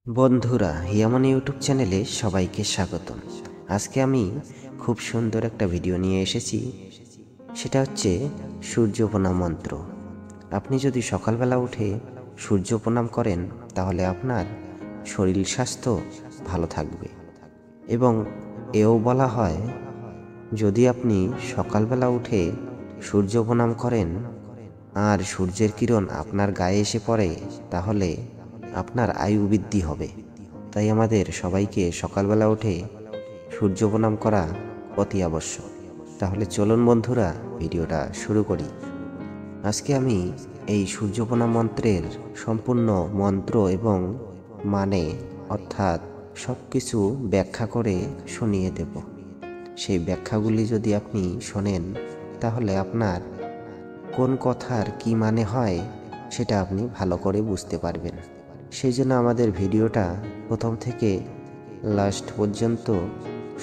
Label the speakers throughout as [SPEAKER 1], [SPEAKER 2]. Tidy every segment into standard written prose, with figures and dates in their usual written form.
[SPEAKER 1] বন্ধুরা, হিয়ামনি ইউটিউব চ্যানেলে সবাইকে স্বাগতম। আজকে আমি খুব সুন্দর একটা ভিডিও নিয়ে এসেছি। সেটা হচ্ছে সূর্য প্রণাম মন্ত্র। আপনি যদি সকালবেলা উঠে সূর্য প্রণাম করেন তাহলে আপনার শরীর স্বাস্থ্য ভালো থাকবে। এবং এও বলা হয়, যদি আপনি সকালবেলা উঠে সূর্য প্রণাম করেন আর সূর্যের কিরণ আপনার গায়ে এসে পড়ে তাহলে আপনার আয়ু বৃদ্ধি হবে। তাই আমাদের সবাইকে সকালবেলা উঠে সূর্য প্রণাম করা অতি আবশ্যক। তাহলে চলুন বন্ধুরা, ভিডিওটা শুরু করি। আজকে আমি এই সূর্য প্রণাম মন্ত্রের সম্পূর্ণ মন্ত্র এবং মানে অর্থাৎ সব কিছু ব্যাখ্যা করে শুনিয়ে দেব। সেই ব্যাখ্যাগুলি যদি আপনি শোনেন তাহলে আপনার কোন কথার কি মানে হয় সেটা আপনি ভালো করে বুঝতে পারবেন। সেই জন্য আমাদের ভিডিওটা প্রথম থেকে লাস্ট পর্যন্ত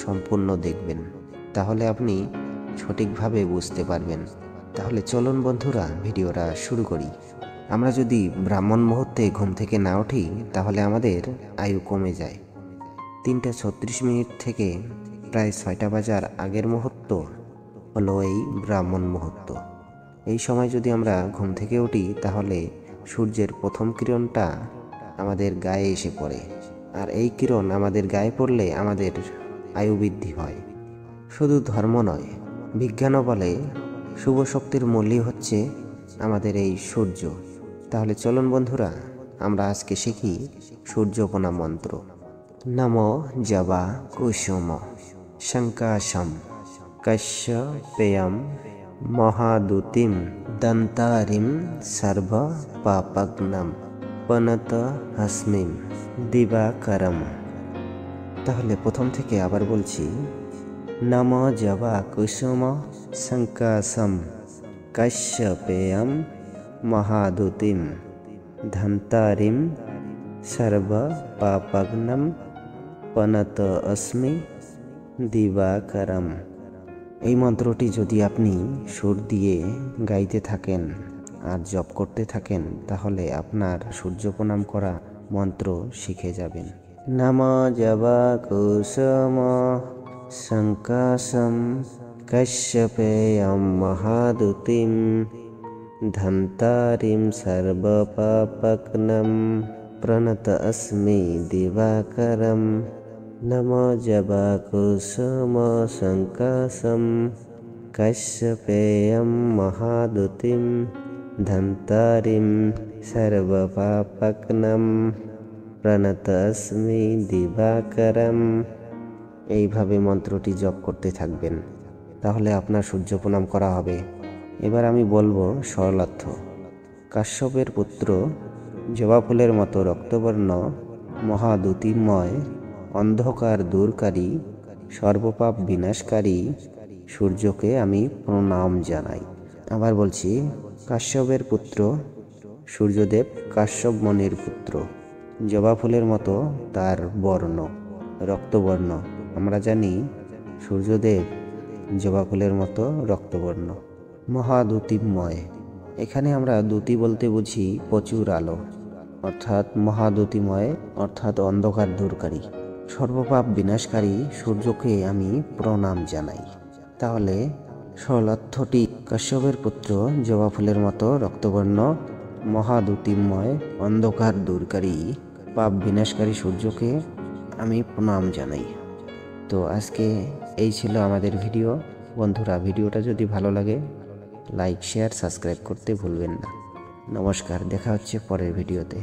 [SPEAKER 1] সম্পূর্ণ দেখবেন, তাহলে আপনি সঠিকভাবে বুঝতে পারবেন। তাহলে চলুন বন্ধুরা, ভিডিওটা শুরু করি। আমরা যদি ব্রাহ্মণ মুহূর্তে ঘুম থেকে না উঠি তাহলে আমাদের আয়ু কমে যায়। 3:36 থেকে প্রায় 6টা বাজার আগের মুহূর্ত হলো এই ব্রাহ্মণ মুহূর্ত। এই সময় যদি আমরা ঘুম থেকে উঠি তাহলে সূর্যের প্রথম কিরণটা আমাদের গায়ে এসে পড়ে, আর এই কিরণ আমাদের গায়ে পড়লে আমাদের আয়ু বৃদ্ধি হয়। শুধু ধর্ম নয়, বিজ্ঞানও বলে শুভ শক্তির মূলই হচ্ছে আমাদের এই সূর্য। তাহলে চলুন বন্ধুরা, আমরা আজকে শিখি সূর্য প্রণাম মন্ত্র। নমো জবা কুসুম শঙ্কাশম কশ্যপেয়ম মহাদুতিম দন্তারিম সর্ব পাপগ্নম পনত হস্মিম দিবাকরম। তাহলে প্রথম থেকে আবার বলছি, নমো জবা কুসুম শঙ্কাশম কশ্যপেয়ম মহাদুতিম ধন্তারিম সর্ব পাপগ্নম পনত অস্মি দিবাকরম। এই মন্ত্রটি যদি আপনি সুর দিয়ে গাইতে থাকেন আর জপ করতে থাকেন তাহলে আপনার সূর্য প্রণাম করা মন্ত্র শিখে যাবেন। নমো জবা কুসুম শঙ্কাশম কশ্যপেয়ম মহাদুতিম ধন্তারিম সর্ব পাপগ্নম প্রণত অস্মি দিবাকরম। নমো জবা কুসুম শঙ্কাশম কশ্যপেয়ম মহাদুতিম ধন্তারিম সর্ব পাপগ্নম প্রণত অস্মি দিবাকরম। এইভাবে মন্ত্রটি জপ করতে থাকবেন, তাহলে আপনার সূর্য প্রণাম করা হবে। এবার আমি বলবো সরলার্থ। কাশ্যপের পুত্র, জবা ফুলের মতো রক্তবর্ণ, মহাদ্যুতিময়, অন্ধকার দূরকারী, সর্বপাপ বিনাশকারী সূর্যকে আমি প্রণাম জানাই। আবার বলছি, কাশ্যপের পুত্র সূর্যদেব কাশ্যপ মুনির পুত্র। জবা ফুলের মতো তার বর্ণ, রক্তবর্ণ। আমরা জানি সূর্যদেব জবা ফুলের মতো রক্তবর্ণ। মহাদ্যুতিময়, এখানে আমরা দ্যুতি বলতে বুঝি প্রচুর আলো, অর্থাৎ মহাদ্যুতিময় অর্থাৎ অন্ধকার দূরকারী। সর্বপাপ বিনাশকারী সূর্যকে আমি প্রণাম জানাই। তাহলে সরলার্থটি, কাশ্যপের পুত্র জবা ফুলের মতো রক্তবর্ণ, মহাদ্যুতিময়, অন্ধকার দূরকারী, পাপ বিনাশকারী সূর্যকে আমি প্রণাম জানাই। তো আজকে এই ছিল আমাদের ভিডিও। বন্ধুরা, ভিডিওটা যদি ভালো লাগে লাইক, শেয়ার, সাবস্ক্রাইব করতে ভুলবেন না। নমস্কার, দেখা হচ্ছে পরের ভিডিওতে।